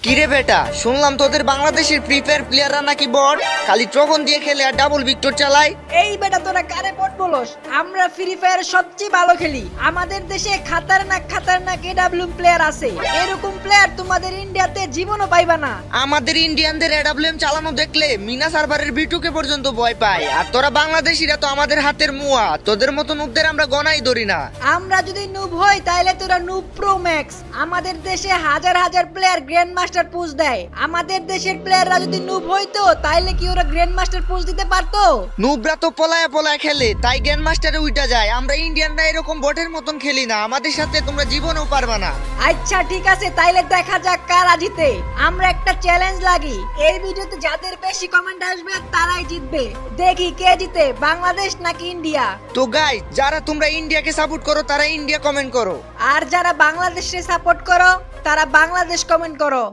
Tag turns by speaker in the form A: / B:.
A: কিরে বেটা, শুনলাম তোদের বাংলাদেশের ফ্রি ফায়ার প্লেয়াররা নাকি বট, খালি ট্রগন দিয়ে খেলে আর ডাবল ভিক্টর চালায়।
B: এই বেটা তোরা কারে বট বলস? আমরা ফ্রি ফায়ার সবচেয়ে ভালো খেলি। আমাদের দেশে খাতারনাক এডব্লিউ প্লেয়ার আছে। এরকম প্লেয়ার তোমাদের ইন্ডিয়াতে জীবনও পাইবা না।
A: আমাদের ইন্ডিয়ানদের এডব্লিউএম চালানো দেখলে মিনা সার্ভারের বিটুকে পর্যন্ত ভয় পায়। আর তোরা বাংলাদেশিরা তো আমাদের হাতের মুয়া, তোদের মতো নুবদের আমরা গনাই ধরি না।
B: আমরা যদি নুব হই তাহলে তোরা নুব প্রো ম্যাক্স। আমাদের দেশে হাজার হাজার প্লেয়ার গ্র্যান্ড মাস্টার পুশ দেয়। আমাদের দেশের প্লেয়াররা যদি নুব হইতো তাহলে কি ওরা গ্র্যান্ড মাস্টার পুশ দিতে পারতো?
A: নুবরা তো পলায়া পলায়া খেলে, তাই গ্র্যান্ড মাস্টারে উইটা যায়। আমরা ইন্ডিয়ানরা এরকম বটের মতন খেলি না, আমাদের সাথে তোমরা জীবনেও পারবা না।
B: আচ্ছা ঠিক আছে, তাইলে দেখা যাক কারা জিতে। আমরা একটা চ্যালেঞ্জ লাগি, এই ভিডিওতে যাদের বেশি কমেন্ট আসবে তারাই জিতবে। দেখি কে জিতে, বাংলাদেশ নাকি ইন্ডিয়া।
A: তো গাইস, যারা তোমরা ইন্ডিয়াকে সাপোর্ট করো তারা ইন্ডিয়া কমেন্ট করো,
B: আর যারা বাংলাদেশে সাপোর্ট করো তারা বাংলাদেশ কমেন্ট করো।